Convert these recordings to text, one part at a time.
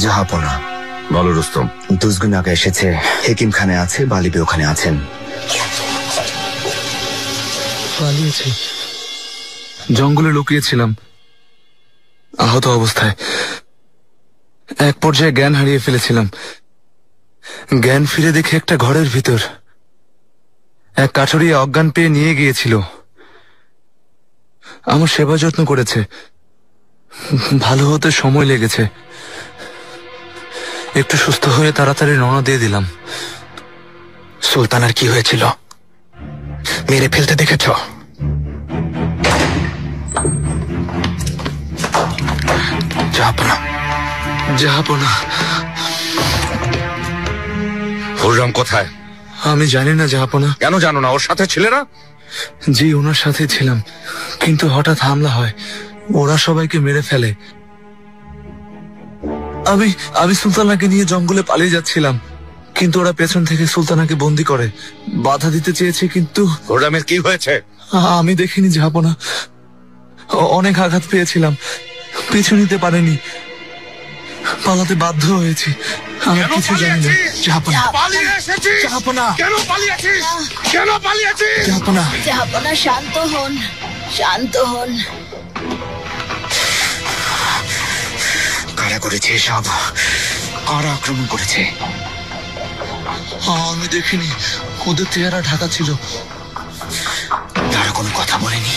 জাহাপনা। বলো রুস্তম। দুজগুন আগে এসেছে, হেকিম খানে আছে, বালিবে ওখানে আছেন। পালিয়েছে। জঙ্গলে লুকিয়েছিলাম আহত অবস্থায়। এক পর্যায়ে জ্ঞান হারিয়ে ফেলেছিলাম। জ্ঞান ফিরে দেখে একটা ঘরের ভিতর এক কাঠুরিয়া অজ্ঞান পেয়ে নিয়ে গিয়েছিল। আমার সেবা যত্ন করেছে, ভালো হতে সময় লেগেছে। একটু সুস্থ হয়ে তাড়াতাড়ি রওনা দিয়ে দিলাম। সুলতানার কি হয়েছিল? মেরে ফেলতে দেখেছ? জাহাপনা। জাহাপনা। হুররাম কোথায়? আমি জানি না জাহাপনা। কেন জানো না? ওর সাথে ছিলে না? জি, ওনার সাথে ছিলাম, কিন্তু হঠাৎ হামলা হয়, ওরা সবাইকে মেরে ফেলে। আমি সুলতানাকে নিয়ে জঙ্গলে পালিয়ে যাচ্ছিলাম, কিন্তু ওরা পেছন থেকে সুলতানাকে বন্দি করে। বাধা দিতে চেয়েছে, কিন্তু হুররামের কি হয়েছে? আমি দেখিনি জাহাপনা। অনেক আঘাত পেয়েছিলাম, পিছু নিতে পারেনি, পালাতে বাধ্য হয়েছি। আমি কিছু জানি না জাহাপনা। জাহাপনা, জাহাপনা। জাহাপনা, শান্ত হন, শান্ত হন। কারা করেছে সব? কারা আক্রমণ করেছে? আমি দেখিনি, ওদের চেহারা ঢাকা ছিল। তারা কোনো কথা বলেনি?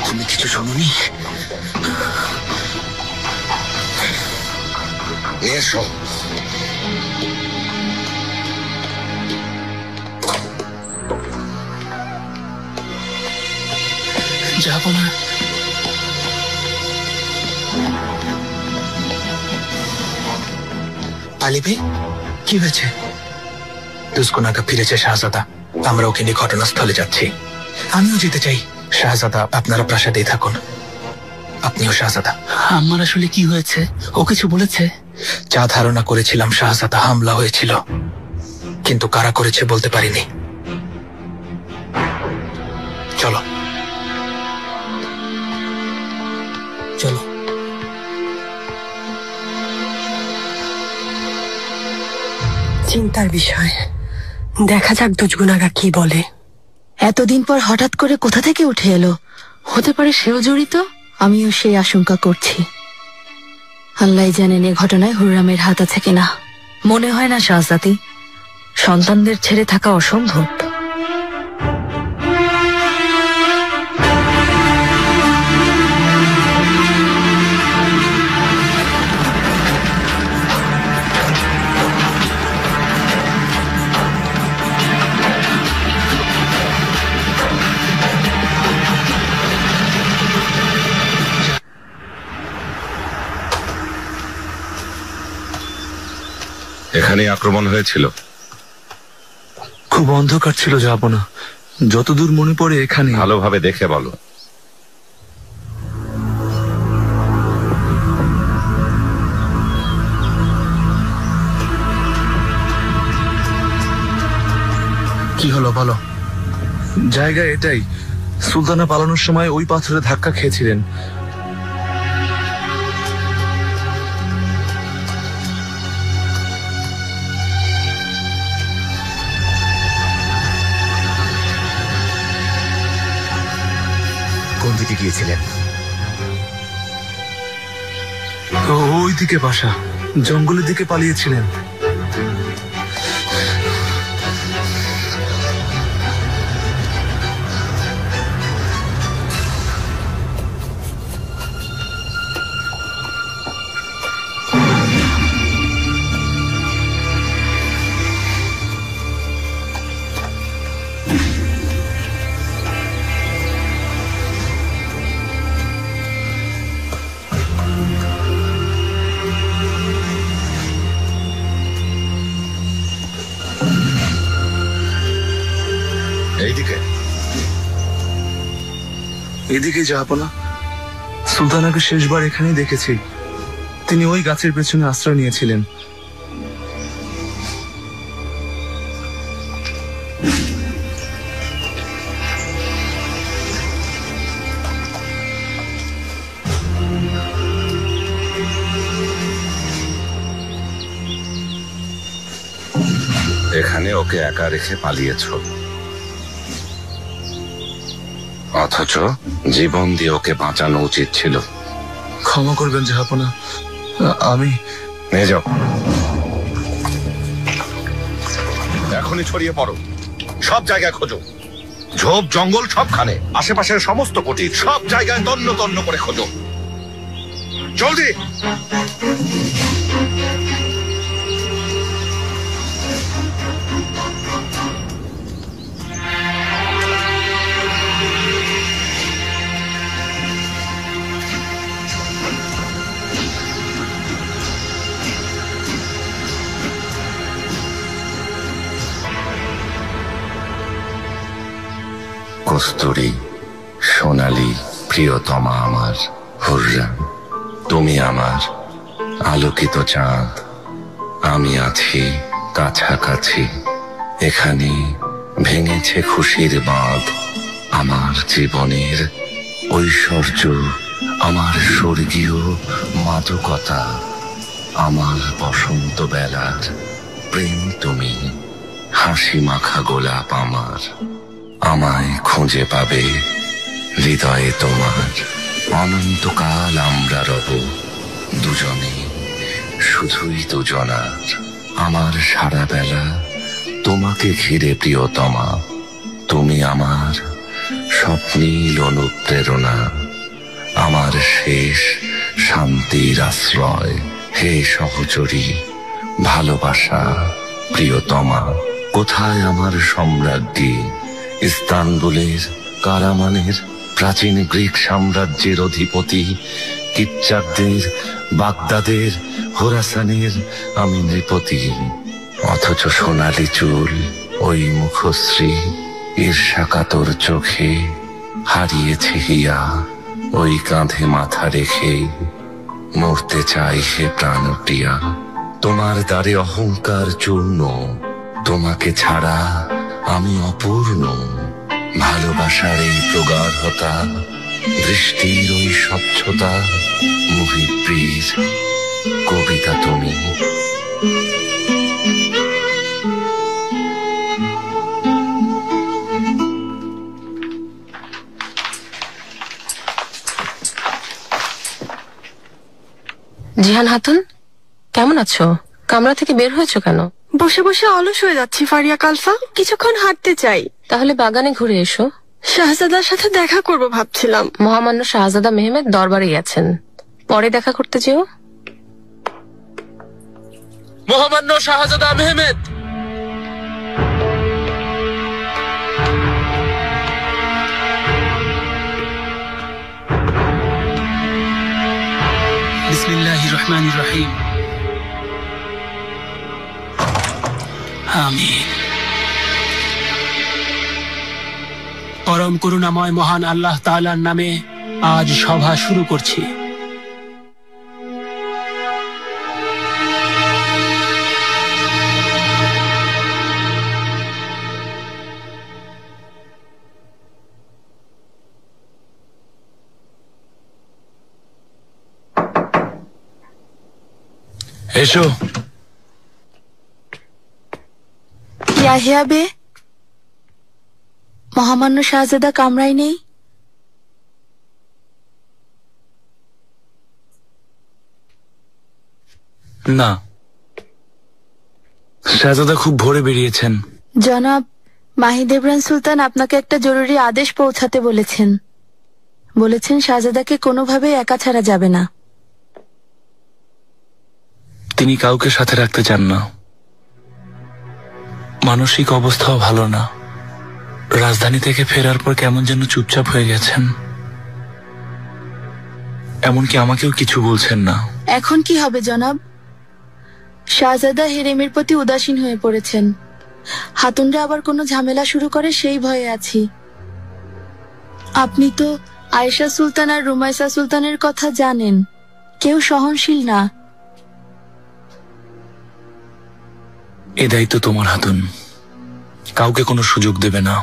তুমি কিছু শোনোনি? এসো। জাহাপনা, আলিবে কি হয়েছে? দুজগুনাগা ফিরেছে শাহজাদা। আমরা ওকে নিয়ে ঘটনাস্থলে যাচ্ছি। আমিও যেতে চাই। শাহজাদা, আপনারা প্রাসাদেই থাকুন। আপনিও শাহজাদা। আমার আসলে কি হয়েছে? ও কিছু বলেছে? যা ধারণা করেছিলাম শাহজাদা হামলা হয়েছিল, কিন্তু কারা করেছে বলতে পারিনি। চলো চলো। চিন্তার বিষয়। দেখা যাক দুজগুনাগা কি বলে। এতদিন পর হঠাৎ করে কোথা থেকে উঠে এলো? হতে পারে সেও জড়িত। আমিও সেই আশঙ্কা করছি। আল্লাহ জানেন এ ঘটনায় হুররামের হাত আছে কিনা। মনে হয় না শাহজাদি, সন্তানদের ছেড়ে থাকা অসম্ভব। এখানে আক্রমণ হয়েছিল? খুব অন্ধকার ছিল জাহাপনা, যতদূর মনে পড়ে এখানে। ভালোভাবে দেখে বলো। কি হলো বলো। জায়গা এটাই। সুলতানা পালানোর সময় ওই পাথরে ধাক্কা খেয়েছিলেন। কোন দিকে গিয়েছিলেন? ওই দিকে বাসা, জঙ্গলের দিকে পালিয়েছিলেন। এদিকে জাহাপনা। সুলতানাকে শেষবার এখানেই দেখেছি। তিনি ওই গাছের পেছনে আশ্রয় নিয়েছিলেন। এখানে ওকে একা রেখে পালিয়েছ, অথচ জীবন দিয়ে ওকে বাঁচানো উচিত ছিল। ক্ষমা করবেন জাহাপনা, আমি নিয়ে যাও, এখনই ছড়িয়ে পড়ো, সব জায়গায় খোঁজো, ঝোপ জঙ্গল সবখানে, আশেপাশের সমস্ত কুটির, সব জায়গায় তন্ন তন্ন করে খোঁজো, জলদি। কস্তুরী, সোনালী, প্রিয়তমা আমার, হুররাম, তুমি আমার আলোকিত চাঁদ। আমি আছি কাছাকাছি, এখানে ভেঙেছে খুশির বাঁধ। আমার জীবনের ঐশ্বর্য, আমার স্বর্গীয় মাদকতা, আমার বসন্ত বেলার প্রেম তুমি, হাসি মাখা গোলাপ আমার। আমায় খুঁজে পাবে হৃদয়ে তোমার, অনন্তকাল আমরা রব দুজনে, শুধুই দুজনার। আমার সারা বেলা তোমাকে ঘিরে প্রিয়তমা, তুমি আমার স্বপ্নীল অনুপ্রেরণা, আমার শেষ শান্তির আশ্রয়। হে সহচরী, ভালোবাসা, প্রিয়তমা, কোথায় আমার সম্রাজ্ঞী? ইস্তানবুলের, কারামানের, প্রাচীন গ্রিক সাম্রাজ্যের অধিপতি, কিপচাকদের, বাগদাদের, হোরাসানের আমি নৃপতি। অথচ সোনালি চুল, ওই মুখশ্রী, ঈর্ষাকাতর চোখে হারিয়েছে হিয়া। ওই কাঁধে মাথা রেখে মরতে চাই হে প্রাণপ্রিয়া। তোমার দ্বারে অহংকার চূর্ণ, তোমাকে ছাড়া আমি অপূর্ণ। ভালোবাসার এই প্রগাঢ়তা, দৃষ্টির ওই স্বচ্ছতা, মুহিপ্রির কবিতা তুমি। জিহান খাতুন, কেমন আছো? কামরা থেকে বের হয়েছো কেন? বসে বসে অলস হয়ে যাচ্ছি ফারিয়া কালফা, কিছুক্ষণ হাঁটতে চাই। তাহলে বাগানে ঘুরে এসো। শাহজাদার সাথে দেখা করব ভাবছিলাম। মহামান্য শাহজাদা মেহমেদ দরবারেই আছেন, পরে দেখা করতে যেও। মহামান্য শাহজাদা মেহমেদ। বিসমিল্লাহির রহমানির রহিম। আমিন। পরম করুণাময় মহান আল্লাহ তাআলার নামে আজ সভা শুরু করছি। এসো। ইয়াহিয়া বে, মহামান্য শাহজাদা কামরায় নেই? না, শাহজাদা খুব ভোরে বেরিয়েছেন। জনাব মাহিদেবরান সুলতান আপনাকে একটা জরুরি আদেশ পৌঁছাতে বলেছেন। বলেছেন শাহজাদাকে কোনোভাবেই একা ছাড়া যাবে না। তিনি কাউকে সাথে রাখতে চান না। মানসিক অবস্থাও ভালো না। রাজধানী থেকে ফেরার পর কেমন যেন চুপচাপ হয়ে গেছেন, এমনকি আমাকেও কিছু বলছেন না। এখন কি হবে জনাব? শাহজাদা হেরেমের প্রতি উদাসীন হয়ে পড়েছেন। হাতুনরা আবার কোনো ঝামেলা শুরু করে সেই ভয়ে আছি। আপনি তো আয়েশা সুলতান আর রুমাইসা সুলতানের কথা জানেন, কেউ সহনশীল না। এ দায়িত্ব তোমার হাতুন, কাউকে কোনো সুযোগ দেবে না।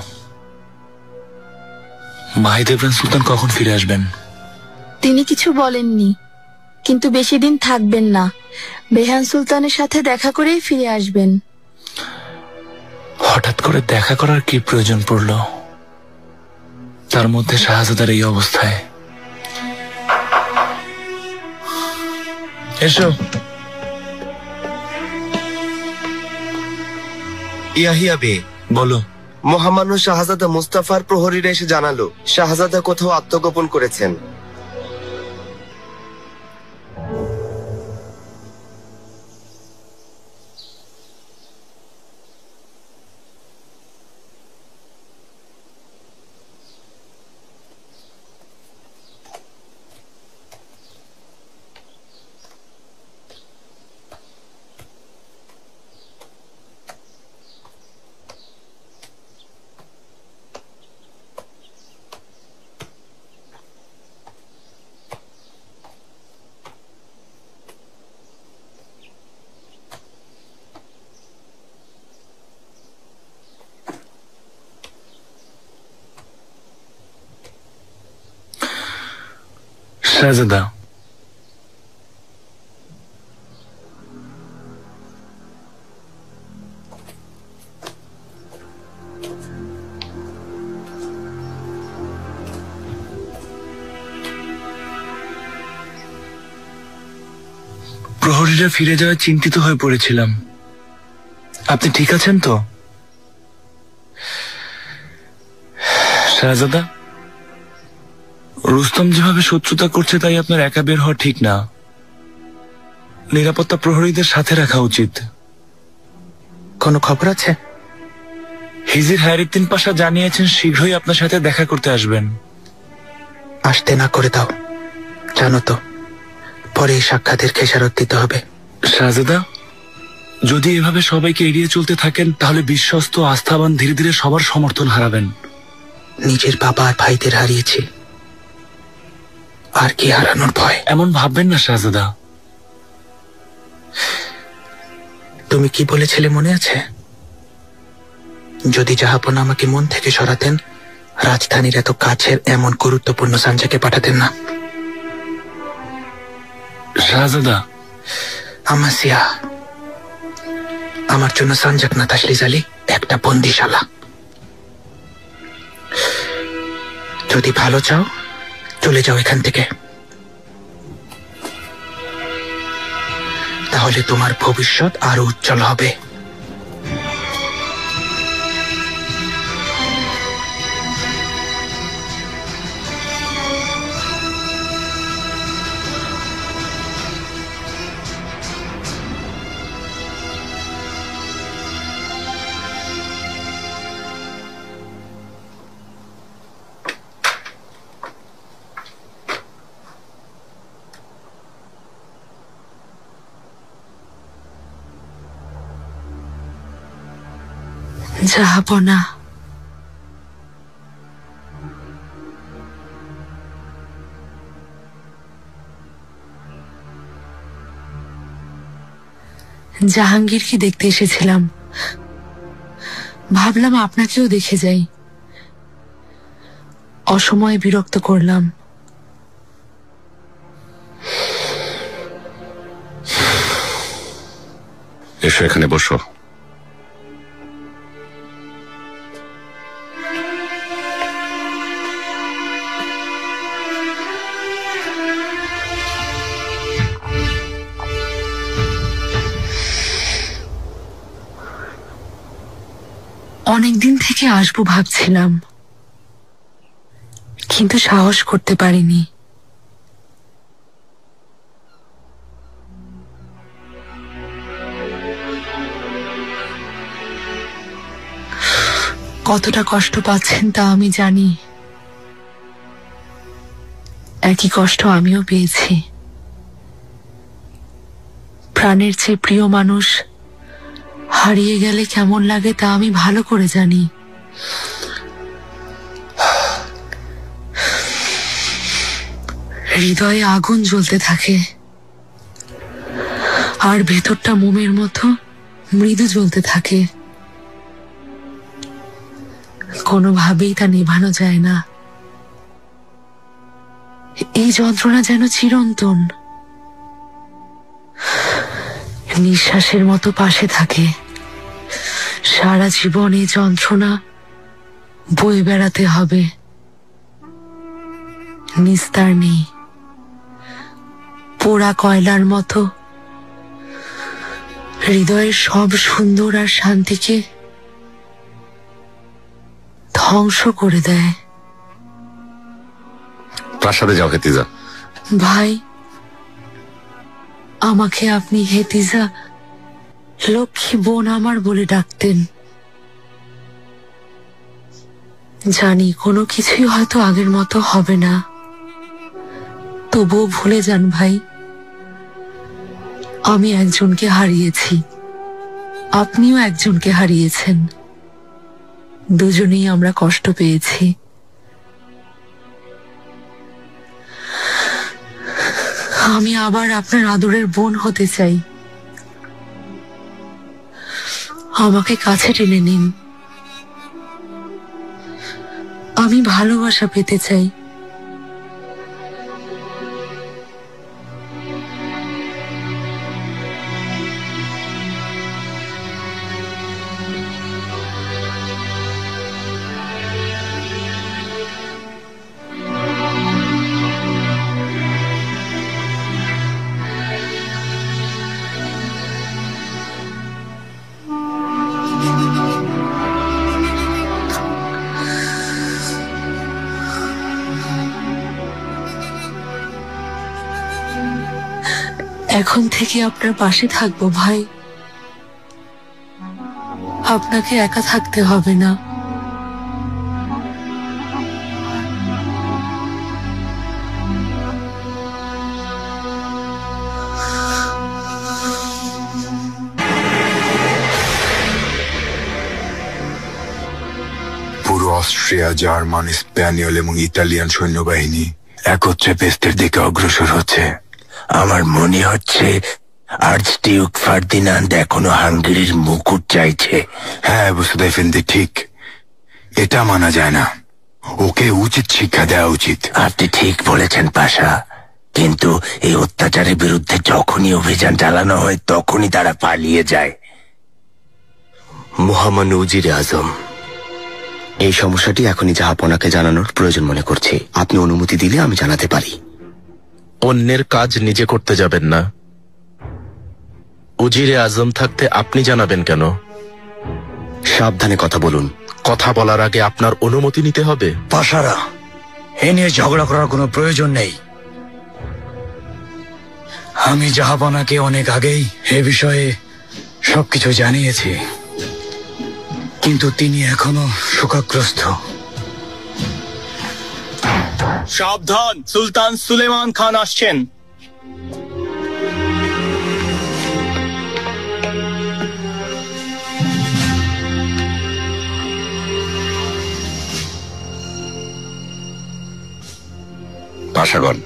মাহিদেবরান সুলতান কখন ফিরে আসবেন? তিনি কিছু বলেননি, কিন্তু বেশি দিন থাকবেন না। বেহান সুলতানের সাথে দেখা করেই ফিরে আসবেন। করে দেখা করার কি প্রয়োজন পড়ল? তার মধ্যে শাহজাদার এই অবস্থায়। এসো। ইয়াহিয়া বে, বলো। মহামান্য শাহজাদা মুস্তাফার প্রহরীরা এসে জানালো শাহজাদা কোথাও আত্মগোপন করেছেন। শাহজাদা, প্রহরীরা ফিরে যাওয়ায় চিন্তিত হয়ে পড়েছিলাম। আপনি ঠিক আছেন তো? শাহজাদা, রুস্তম যেভাবে শত্রুতা করছে তাই আপনার একা বের হওয়া ঠিক না। নিরাপত্তা প্রহরীদের সাথে রাখা উচিত। কোনো খবর আছে? হিজির হায়ারউদ্দিন পাশা জানিয়েছেন শীঘ্রই আপনার সাথে দেখা করতে আসবেন। আসতে না করে দাও, জানো তো পরে এই সাক্ষাতের খেসারত দিতে হবে। শাহজাদা, যদি এভাবে সবাইকে এড়িয়ে চলতে থাকেন তাহলে বিশ্বস্ত আস্থাবান ধীরে ধীরে সবার সমর্থন হারাবেন। নিজের বাবা আর ভাইদের হারিয়েছি, আর কি হারানোর ভয়? এমন ভাববেন না শাহজাদা। তুমি কি বলেছিলে মনে আছে? যদি জাহাপনা আমাকে মন থেকে সরাতেন, রাজধানীর এত কাছের এমন গুরুত্বপূর্ণ সাঞ্জাকে পাঠাতেন না। শাহজাদা, আমাসিয়া, আমার জন্য সাঞ্জাক না তাসলিজ আলী একটা বন্দিশালা। যদি ভালো চাও চলে যাও এখান থেকে, তাহলে তোমার ভবিষ্যৎ আরো উজ্জ্বল হবে। জাহাপনা, জাহাঙ্গীরকে দেখতে এসেছিলাম, ভাবলাম আপনাকেও দেখে যাই। অসময়ে বিরক্ত করলাম। এসো, এখানে বসো। অনেকদিন থেকে আসবো ভাবছিলাম, কিন্তু সাহস করতে পারিনি। কতটা কষ্ট পাচ্ছেন তা আমি জানি, একই কষ্ট আমিও পেয়েছি। প্রাণের চেয়ে প্রিয় মানুষ হারিয়ে গেলে কেমন লাগে তা আমি ভালো করে জানি। হৃদয়ে আগুন জ্বলতে থাকে, আর ভেতরটা মোমের মতো মৃদু জ্বলতে থাকে। কোনোভাবেই তা নেভানো যায় না। এই যন্ত্রণা যেন চিরন্তন, নিঃশ্বাসের মতো পাশে থাকে। সারা জীবন এই যন্ত্রণা বয়ে বেড়াতে হবে। নিস্তার নেই। পোড়া কয়লার মতো হৃদয়ের সব সুন্দর আর শান্তিকে ধ্বংস করে দেয়। প্রাসাদে যাও হেতিজা। ভাই, আমাকে আপনি হেতিজা, লক্ষ্মী বোন আমার বলে ডাকতেন। জানি কোনো কিছুই হয়তো আগের মতো হবে না, তবুও ভুলে যান ভাই, আমি একজনকে হারিয়েছি, আপনিও একজনকে হারিয়েছেন। দুজনেই আমরা কষ্ট পেয়েছি। আমি আবার আপনার আদরের বোন হতে চাই। আমাকে কাছে টেনে নিন। আমি ভালোবাসা পেতে চাই। এখন থেকে আপনার পাশে থাকবো ভাই। আপনাকে একা থাকতে হবে না। পুরো অস্ট্রিয়া, জার্মান, স্প্যানিয়ল এবং ইতালিয়ান সৈন্যবাহিনী একত্রে পেস্তের দিকে অগ্রসর হচ্ছে। আমার মনে হচ্ছে আর্চডিউক ফার্দিনান্দ এখনো হাঙ্গেরির মুকুট চাইছে। হ্যাঁ বুঝতে এফেন্দি, ঠিক। এটা মানা যায় না। ওকে উচিত শিক্ষা দেওয়া উচিত। আপনি ঠিক বলেছেন পাশা, কিন্তু এই অত্যাচারের বিরুদ্ধে যখনই অভিযান চালানো হয় তখনই তারা পালিয়ে যায়। মহামান্য উজিরে আজম, এই সমস্যাটি এখনই জাহাপনাকে জানানোর প্রয়োজন মনে করছি। আপনি অনুমতি দিলে আমি জানাতে পারি। অন্যের কাজ নিজে করতে যাবেন না। উজিরে আজম থাকতে আপনি জানাবেন কেন? সাবধানে কথা বলুন। কথা বলার আগে আপনার অনুমতি নিতে হবে। পাশারা, এ নিয়ে ঝগড়া করার কোনো প্রয়োজন নেই। আমি জাহাপনাকে অনেক আগেই এ বিষয়ে সবকিছু জানিয়েছি, কিন্তু তিনি এখনো শোকাগ্রস্ত। সাবধান, সুলতান সুলেমান খান আসছেন। পাশাগণ,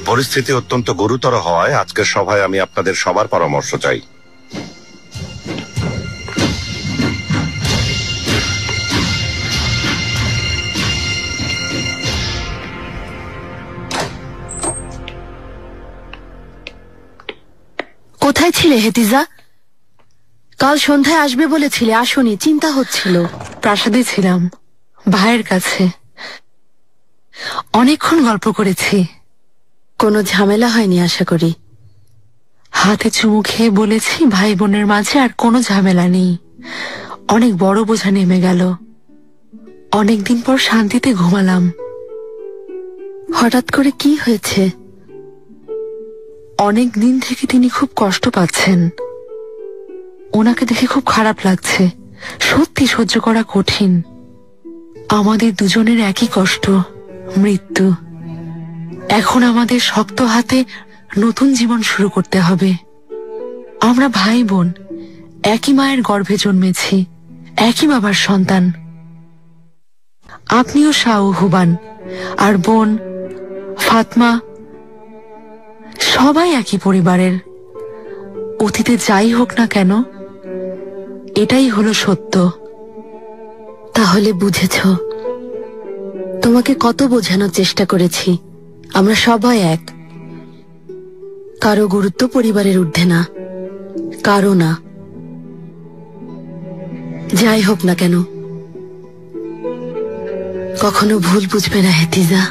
পরিস্থিতি অত্যন্ত গুরুতর হওয়ায় আজকের সভায় আমি আপনাদের সবার পরামর্শ চাই। কোথায় ছিলে হেতিজা? কাল সন্ধ্যায় আসবে বলেছিলে, আসনি, চিন্তা হচ্ছিল। প্রাসাদে ছিলাম, ভাইয়ের কাছে। অনেকক্ষণ গল্প করেছি। কোনো ঝামেলা হয়নি আশা করি? হাতে চুমু খেয়ে বলেছি ভাই বোনের মাঝে আর কোনো ঝামেলা নেই। অনেক বড় বোঝা নেমে গেল। অনেকদিন পর শান্তিতে ঘুমালাম। হঠাৎ করে কি হয়েছে? অনেক দিন থেকে তিনি খুব কষ্ট পাচ্ছেন। ওনাকে দেখে খুব খারাপ লাগছে। সত্যি সহ্য করা কঠিন। আমাদের দুজনের একই কষ্ট, মৃত্যু। এখন আমাদের শক্ত হাতে নতুন জীবন শুরু করতে হবে। আমরা ভাই বোন, একই মায়ের গর্ভে জন্মেছি, একই বাবার সন্তান। আপনিও শাহ হুবান, আর বোন ফাতমা, সবাই একই পরিবারের। অতীতে যাই হোক না কেন, এটাই হলো সত্য। তাহলে বুঝেছ? তোমাকে কত বোঝানোর চেষ্টা করেছি। আমরা সবাই এক। কারো গুরুত্ব পরিবারের ঊর্ধ্বে না, কারো না। যাই হোক না কেন, কখনো ভুল বুঝবে না হেতিজা।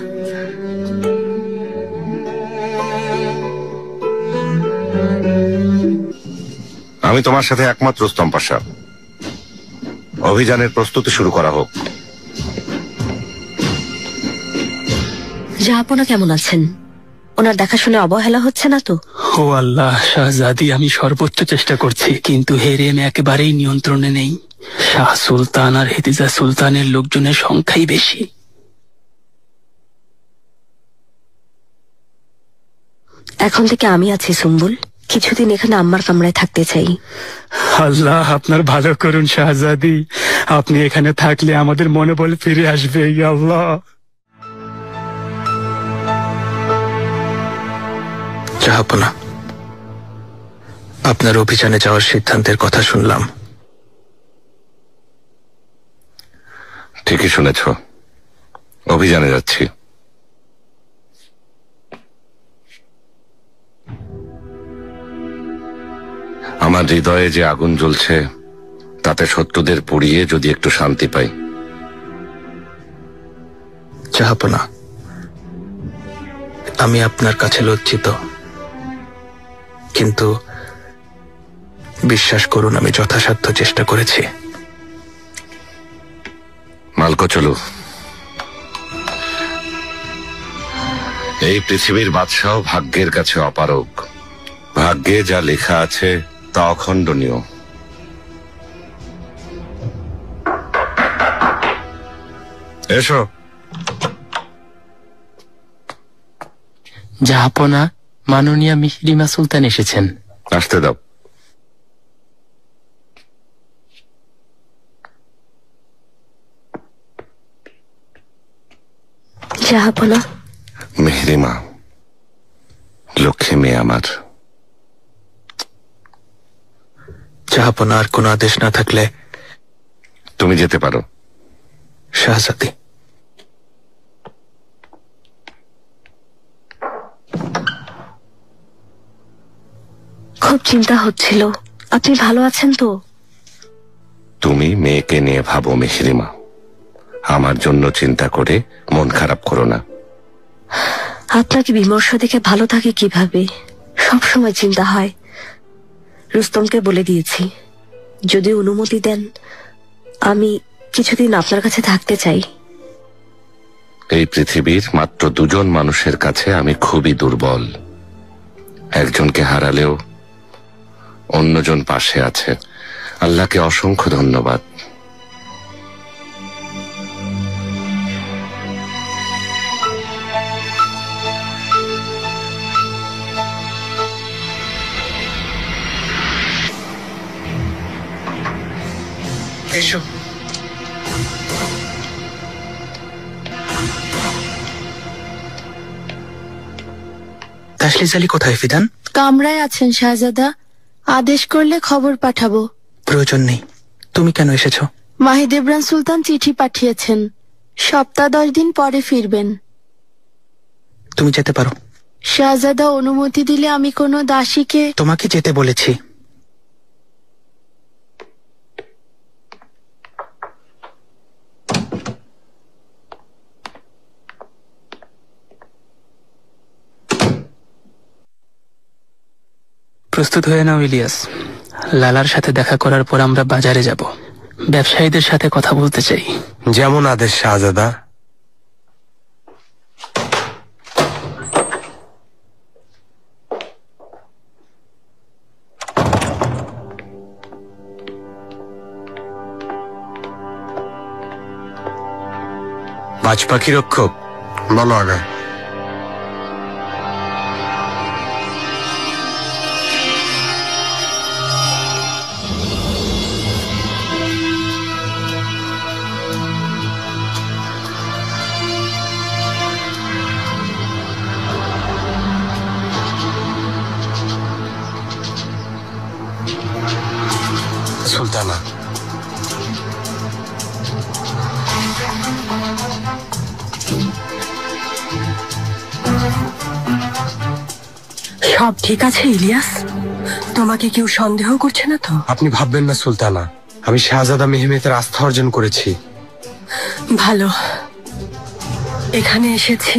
আমি তোমার সাথে একমত রুস্তম পাশা। অভিযানের প্রস্তুতি শুরু করা হোক। জাহাপনা কেমন আছেন? ওনার দেখাশোনা অবহেলা হচ্ছে না তো? ও আল্লাহ, শাহজাদি, আমি সর্বোচ্চ চেষ্টা করছি, কিন্তু হেরেম একেবারেই নিয়ন্ত্রণে নেই। শাহ সুলতান আর হেতিজা সুলতানের লোকজনের সংখ্যাই বেশি। এখন থেকে আমি আছি সুম্বুল, কিছুদিন এখানে আম্মার কামরায় থাকতে চাই। আল্লাহ আপনার ভালো করুন শাহজাদি, আপনি এখানে থাকলে আমাদের মনোবল ফিরে আসবে। ইয়া আল্লাহ। জাহাপনা, আপনার অভিযানে যাওয়ার সিদ্ধান্তের কথা শুনলাম। ঠিকই শুনেছ, অভিযানে যাচ্ছি। আমার হৃদয়ে যে আগুন জ্বলছে, তাতে শত্রুদের পুড়িয়ে যদি একটু শান্তি পাই। জাহাপনা, আমি আপনার কাছে লজ্জিত, কিন্তু বিশ্বাস করুন আমি যথাসাধ্য চেষ্টা করেছি। মালকো, চলো। এই পৃথিবীর বাদশাহ ভাগ্যের কাছে অপারগ। ভাগ্যে যা লেখা আছে তা অখণ্ডনীয়। এসো। জাহাপনা, মাননীয়া মিহরিমা সুলতান এসেছেন। আসতে দাও। জাহাপনা। মিহরিমা, লক্ষ্মী মেয়ে আমার। জাহাপনা, আর কোনো আদেশ না থাকলে তুমি যেতে পারো। শাহজাদি, খুব চিন্তা হচ্ছিল, আপনি ভালো আছেন তো? তুমি মেয়েকে নিয়ে ভাবো মিহরিমা, আমার জন্য চিন্তা করে মন খারাপ করো না। আপনাকে বিমর্ষ দেখে ভালো থাকে কিভাবে? সব সময় চিন্তা হয়। রুস্তমকে বলে দিয়েছি, যদি অনুমতি দেন আমি কিছুদিন আপনার কাছে থাকতে চাই। এই পৃথিবীর মাত্র দুজন মানুষের কাছে আমি খুবই দুর্বল। একজনকে হারালেও অন্যজন পাশে আছে। আল্লাহকে অসংখ্য ধন্যবাদ। এসো। তাসলিস আলী কোথায় ফিদান? কামরায় আছেন শাহজাদা, আদেশ করলে খবর পাঠাবো। প্রয়োজন নেই, তুমি কেন এসেছো? মাহিদেবরান সুলতান চিঠি পাঠিয়েছেন, সপ্তাহ 10 দিন পরে ফিরবেন। তুমি যেতে পারো। শাহজাদা অনুমতি দিলে আমি কোনো দাসীকে। তোমাকে যেতে বলেছি। প্রস্তুত হয়ে নাও ইলিয়াস, লালার সাথে দেখা করার পর আমরা বাজারে যাব। ব্যবসায়ীদের সাথে কথা বলতে চাই। যেমন আদেশ শাহজাদা। বাজ পাখি রক্ষক, বলো আগে। সুলতানা, সব ঠিক আছে ইলিয়াস? তোমাকে কেউ সন্দেহ করছে না তো? আপনি ভাববেন না সুলতানা, আমি শাহজাদা মেহমেতের আস্থা অর্জন করেছি। ভালো, এখানে এসেছি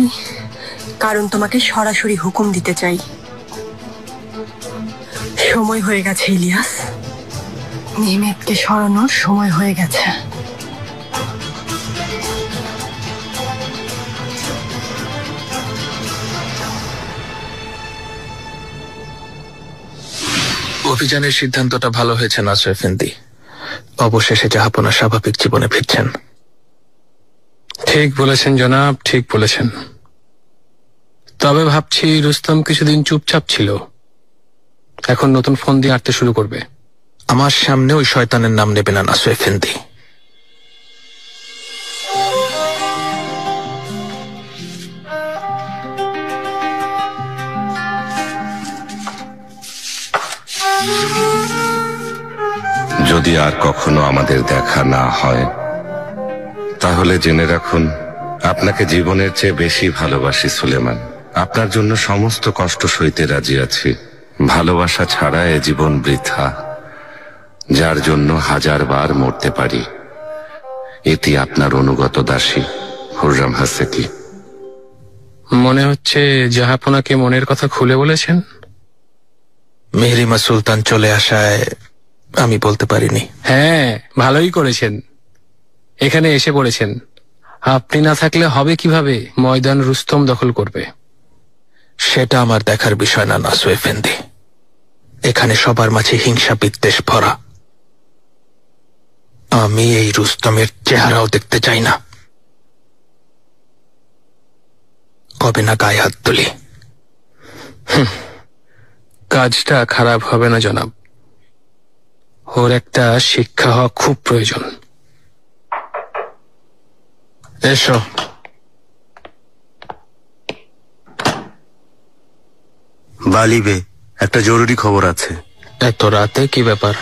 কারণ তোমাকে সরাসরি হুকুম দিতে চাই। সময় হয়ে গেছে ইলিয়াস, মেহমেতকে সরানোর সময় হয়ে গেছে। অভিযানের সিদ্ধান্তটা ভালো হয়েছে নাসর এফেন্দি। অবশেষে জাহাপনা স্বাভাবিক জীবনে ফিরছেন। ঠিক বলেছেন জনাব, ঠিক বলেছেন। তবে ভাবছি রুস্তম কিছুদিন চুপচাপ ছিল, এখন নতুন ফোন দিয়ে আঁটতে শুরু করবে। আমার সামনে ওই শয়তানের নাম নেবে না নাসর এফেন্দি। যদি আর কখনো আমাদের দেখা না হয় তাহলে জেনে রাখুন, আপনাকে জীবনের চেয়ে বেশি ভালোবাসি সুলেমান। আপনার জন্য সমস্ত কষ্ট সইতে রাজি আছি। ভালোবাসা ছাড়া এ জীবন বৃথা, যার জন্য 1000 বার মরতে পারি। এটি আপনার অনুগত দাসী হুররাম হাসেকি। মনে হচ্ছে জাহাপনাকে মনের কথা খুলে বলেছেন। মেহরিমা সুলতান চলে আসায় আমি বলতে পারিনি। হ্যাঁ, ভালোই করেছেন, এখানে এসে পড়েছেন। আপনি না থাকলে হবে কিভাবে? ময়দান রুস্তম দখল করবে। সেটা আমার দেখার বিষয় না নাসর এফেন্দি। এখানে সবার মাঝে হিংসা বিদ্বেষ ভরা। আমি এই রুস্তমের চেহারাও দেখতে চাই না। কবে না গায়ে হাত তুলি। কাজটা খারাপ হবে না জনাব, ওর একটা শিক্ষা হওয়া খুব প্রয়োজন। এসো। বালিবে, একটা জরুরি খবর আছে। এত রাতে কি ব্যাপার?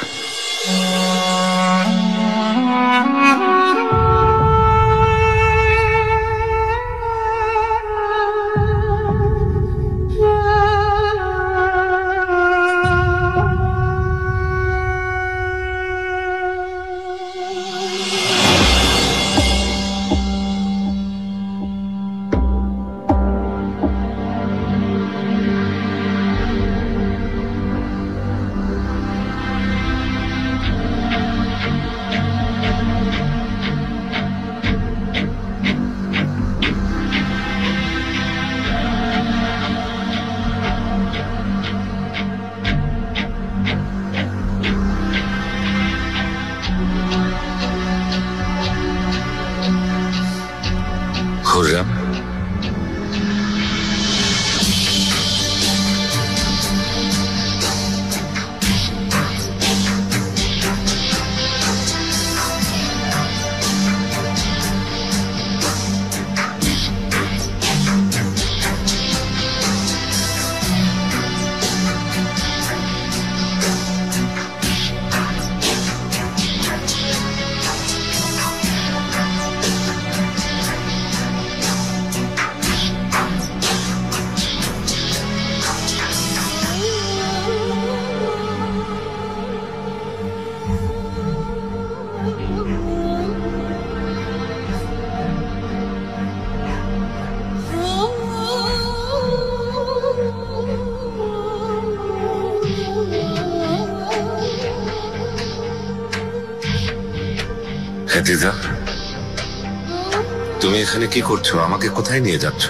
হুররাম, হেতিজা, তুমি এখানে কি করছো? আমাকে কোথায় নিয়ে যাচ্ছ?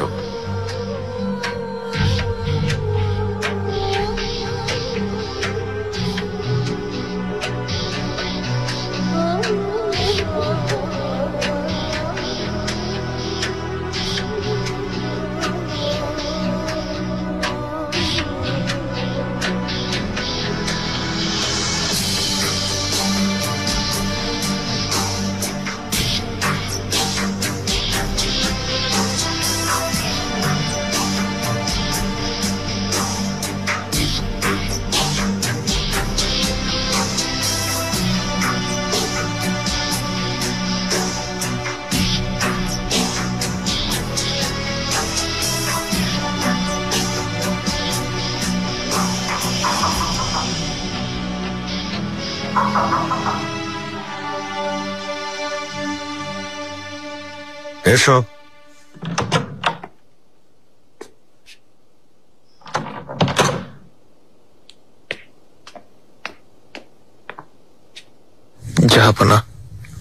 এসো। জাহাপনা,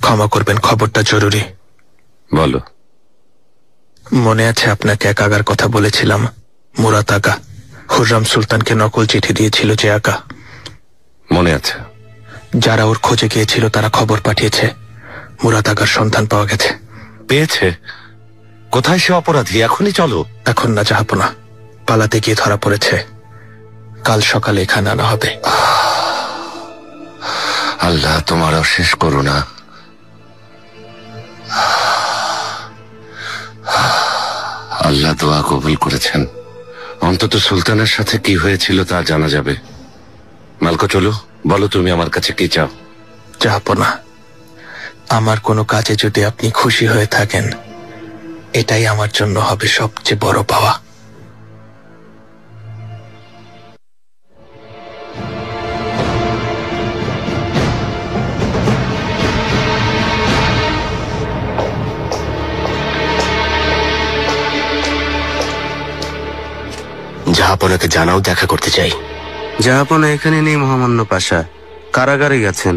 ক্ষমা করবেন, খবরটা জরুরি। বলো। মনে আছে আপনাকে এক আগার কথা বলেছিলাম? মুরাদ আগা হুররাম সুলতানকে নকল চিঠি দিয়েছিল যে আগা। মনে আছে। যারা ওর খোঁজে গিয়েছিল তারা খবর পাঠিয়েছে মুরাদ আগার সন্ধান পাওয়া গেছে। পেয়েছে? কোথায় সে অপরাধী? এখনই চলো। এখন না জাহাপনা, পালাতে গিয়ে ধরা পড়েছে। কাল সকালে এখানে আনা হবে। আল্লাহ তোমার অশেষ করুণা। আল্লাহ দোয়া কবুল করেছেন। অন্তত সুলতানের সাথে কি হয়েছিল তা জানা যাবে। মালকো চলো, বলো তুমি আমার কাছে কি চাও? জাহাপনা, আমার কোনো কাজে যদি আপনি খুশি হয়ে থাকেন, এটাই আমার জন্য হবে সবচেয়ে বড় পাওয়া। জাহাপনাকে জানাও, দেখা করতে চাই। জাহাপনা এখানে নেই মহামান্য পাশা, কারাগারে গেছেন।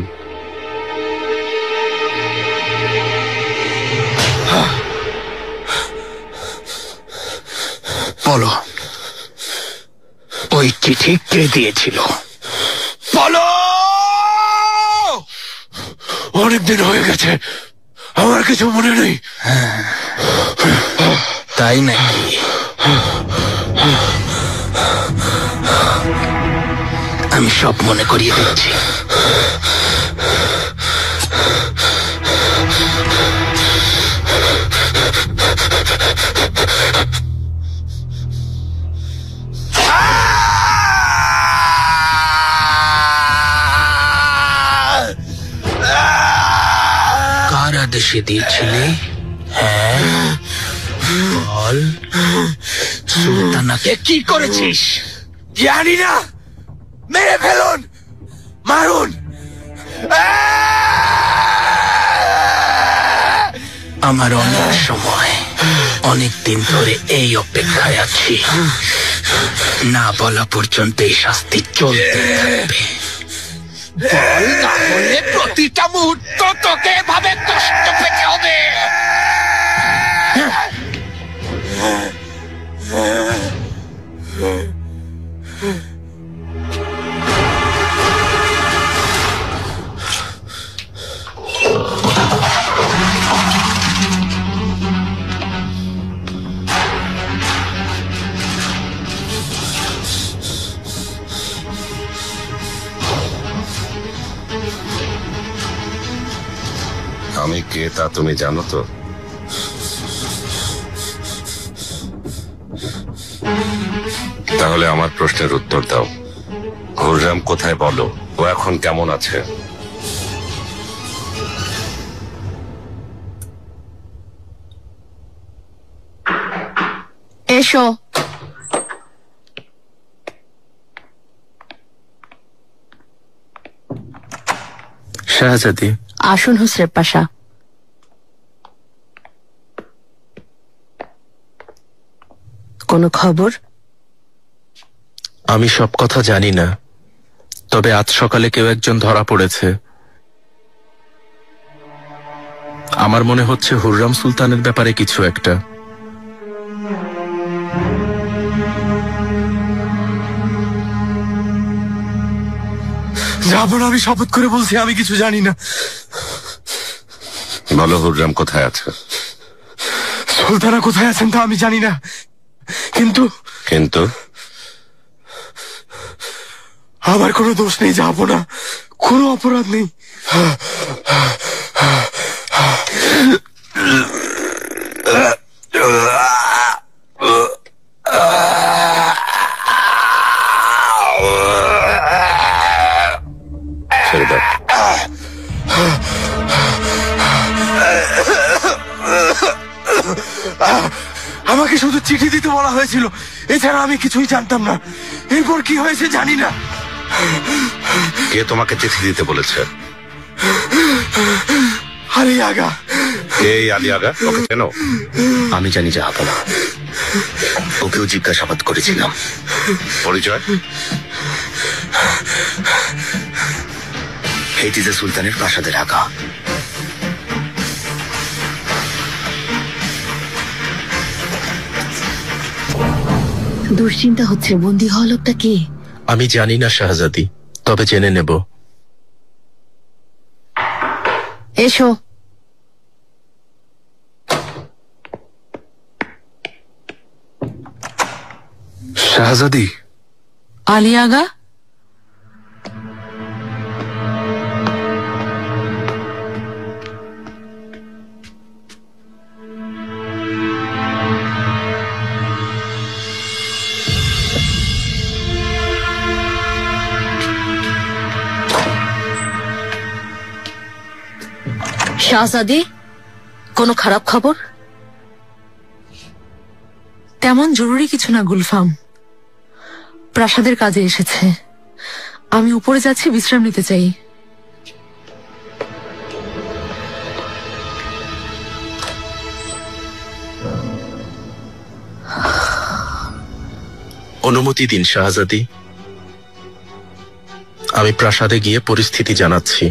বলো, ওই চিঠি কে দিয়েছিল? বলো। অনেকদিন হয়ে গেছে, আমার কিছু মনে নেই। তাই নাকি? আমি সব মনে করিয়ে দিচ্ছি। কার আদেশে দিয়েছিলে? হ্যাঁ বল, সুলতানাকে কি করেছিস? জানি না, মেরে ফেলুন, মারুন। আমার অনেক সময়, অনেক দিন ধরে এই অপেক্ষায় আছি। না বলা পর্যন্ত এই শাস্তি চলতে থাকবে। বল, না হলে প্রতিটা মুহূর্ত তোকে এভাবে কষ্ট পেতে হবে। আমি কে তা তুমি জানো তো? তাহলে আমার প্রশ্নের উত্তর দাও। হুররাম কোথায় বলো? ও এখন কেমন আছে? এসো। শাহজাদি। আসুন হুসরে পাশা। কোনো খবর? আমি সব কথা জানি না, তবে আজ সকালে কেউ একজন ধরা পড়েছে। আমার মনে হচ্ছে হুররাম সুলতানের ব্যাপারে কিছু একটা। যাবো না, আমি শপথ করে বলছি আমি কিছু জানি না। বলো, হুররাম কোথায় আছে? সুলতানা কোথায় আছেন তা আমি জানি না, কিন্তু কিন্তু আমার কোনো দোষ নেই, যাবো না, কোনো অপরাধ নেই। ছেড়ে দাও। আমাকে শুধু চিঠি দিতে বলা হয়েছিল, এছাড়া আমি কিছুই জানতাম না। এরপর কি হয়েছে জানি না। কে তোমাকে চিঠি দিতে বলেছে? আরে আগা, কে এই আলী আগা? ওকে চেনো? আমি জানি জাহাপনা, ওকেও জিজ্ঞাসাবাদ করেছিলাম। পরিচয়? হেতিজা সুলতানের প্রাসাদের আগা। দুশ্চিন্তা হচ্ছে, বন্দী হওয়া লোকটা কে? আমি জানি না শাহজাদি, তবে জেনে নেব। এসো। শাহজাদি। আলী আগা, শাহজাদি, কোনো খারাপ খবর? তেমন জরুরি কিছু না গুলফাম, প্রাসাদের কাজে এসেছে। আমি উপরে যাচ্ছি, বিশ্রাম নিতে চাই। অনুমতি দিন শাহজাদি, আমি প্রাসাদে গিয়ে পরিস্থিতি জানাচ্ছি।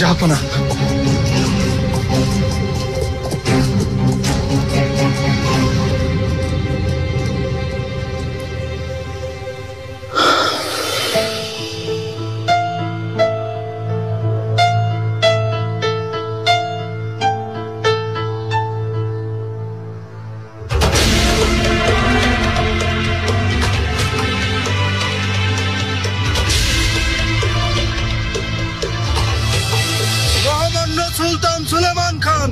জাহাপনা, সুলতান সুলেমান খান।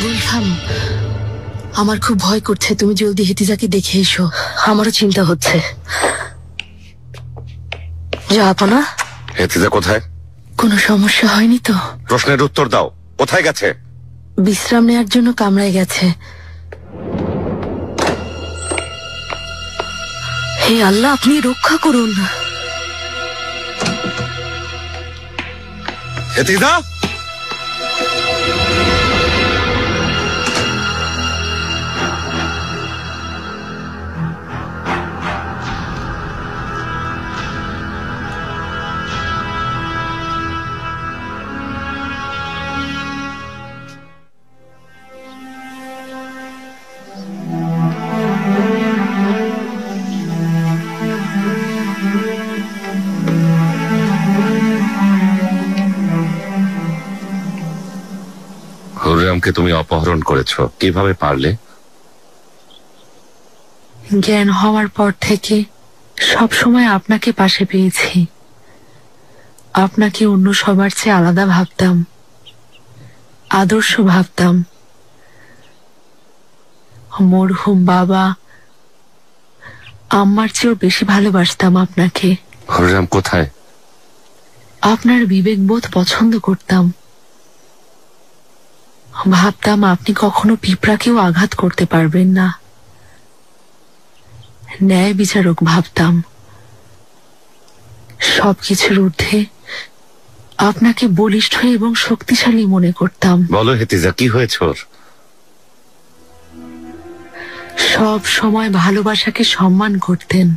গুলফাম, আমার খুব ভয় করছে, তুমি জলদি হেতিজাকে দেখে এসো। আমারও চিন্তা হচ্ছে। জাহাপনা, হেতিজা কোথায়? কোনো সমস্যা হয়নি তো? প্রশ্নের উত্তর দাও, কোথায় গেছে? বিশ্রাম নেয়ার জন্য কামরায় গেছে। হে আল্লাহ, আপনি রক্ষা করুন। হেতিজা, হুররেমকে তুমি অপহরণ করেছো, কিভাবে পারলে? জ্ঞান হওয়ার পর থেকে সব সময় আপনাকে পাশে পেয়েছি। আপনাকে অন্য সবার চেয়ে আলাদা ভাবতাম, আদর্শ ভাবতাম। মরহুম বাবা আম্মার চেয়েও বেশি ভালোবাসতাম আপনাকে। হুররেম কোথায়? আপনার বিবেকবোধ পছন্দ করতাম। ভাবতাম আপনি কখনো পিঁপড়াকেও আঘাত করতে পারবেন না। ন্যায় বিচারক ভাবতাম। সবকিছুর ঊর্ধ্বে আপনাকে বলিষ্ঠ এবং শক্তিশালী মনে করতাম। বলো হেতিজা, কি হয়েছে ওর? সব সময় ভালোবাসাকে সম্মান করতেন।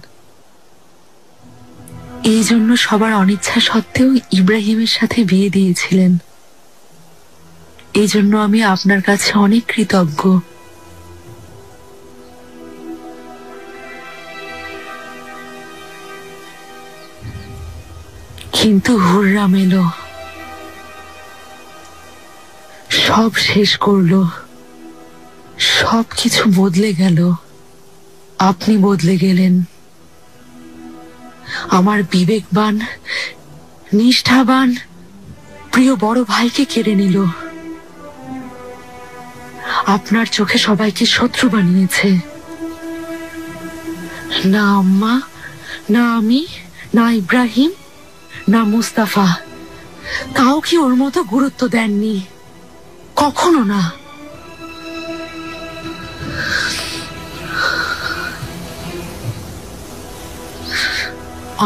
এই জন্য সবার অনিচ্ছা সত্ত্বেও ইব্রাহিমের সাথে বিয়ে দিয়েছিলেন। এই জন্য আমি আপনার কাছে অনেক কৃতজ্ঞ। কিন্তু হুররাম এলো, সব শেষ করলো, সবকিছু বদলে গেল। আপনি বদলে গেলেন। আমার বিবেকবান, নিষ্ঠাবান, প্রিয় বড় ভাইকে কেড়ে নিল। আপনার চোখে সবাইকে শত্রু বানিয়েছে। না আম্মা, না আমি, না ইব্রাহিম, না মুস্তাফা, কাউকে ওর মতো গুরুত্ব দেননি, কখনো না।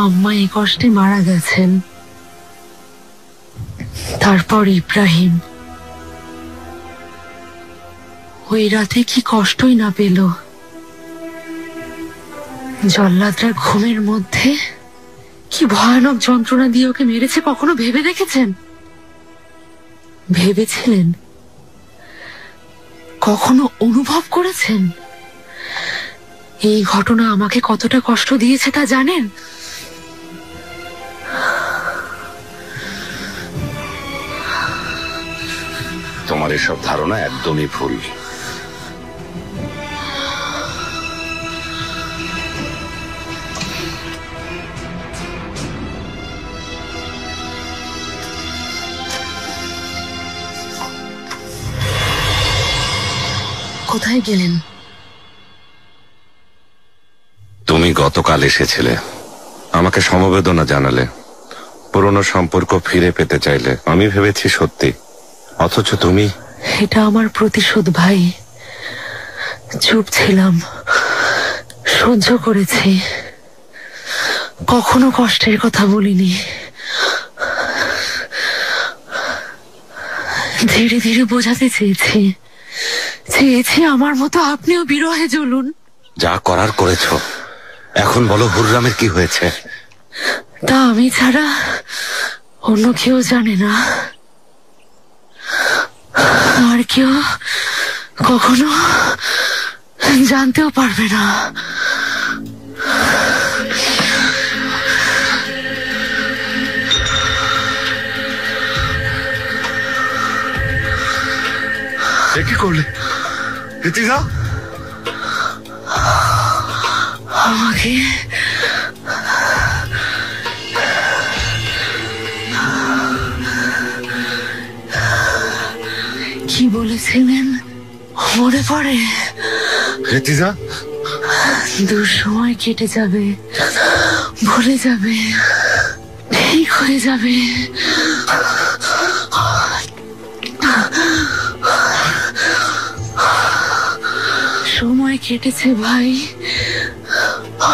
আম্মা এই কষ্টে মারা গেছেন। তারপর ইব্রাহিম ওই রাতে কি কষ্টই না পেল। জল্লাদরা ঘুমের মধ্যে কি ভয়ানক যন্ত্রণা দিয়ে ওকে মেরেছে কখনো ভেবে দেখেছেন? ভেবেছিলেন? কখনো অনুভব করেছেন এই ঘটনা আমাকে কতটা কষ্ট দিয়েছে তা জানেন? তোমার এসব ধারণা একদমই ভুল। কোথায় গেলেন? তুমি গতকাল এসেছিলে, আমাকে সমবেদনা জানালে, পুরনো সম্পর্ক ফিরে পেতে চাইলে। আমি ভেবেছি সত্যি, অথচ তুমি। এটা আমার প্রতিশোধ ভাই। চুপ ছিলাম, সহ্য করেছি, কখনো কষ্টের কথা বলিনি। ধীরে ধীরে বোঝাতে চেয়েছি আমার মতো আপনিও বিরহে জ্বলুন। যা করার করেছ, এখন বলো হুররামের কি হয়েছে? তা আমি ছাড়া অন্য কেউ জানে না, আর কেউ কখনো জানতেও পারবে না। কি করলে ইতিজা? আমাকে কি বলেছিলেন মনে পড়ে? ইতিজা, দুঃসময় কেটে যাবে, ভুলে যাবে, ঠিক হয়ে যাবে। সময় কেটেছে ভাই,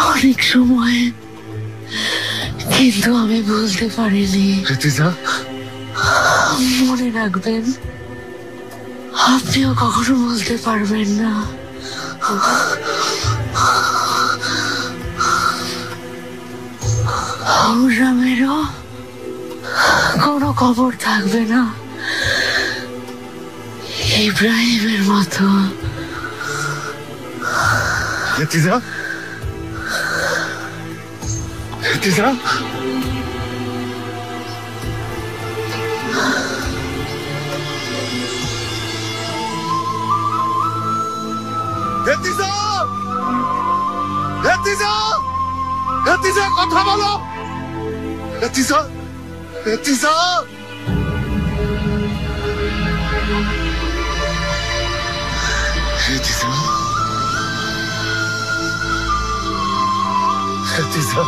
অনেক সময়, কিন্তু আমি বলতে পারিনি। মনে রাখবেন, আপনিও কখনো বলতে পারবেন না। হুররামেরও কোনো খবর থাকবে না ইব্রাহিমের মতো। ইতিজা, ইতিজা, ইতিজা, ইতিজা, ইতিজা, কথা বলো। ইতিজা, ইতিজা, ইতিজা, ইতিজা।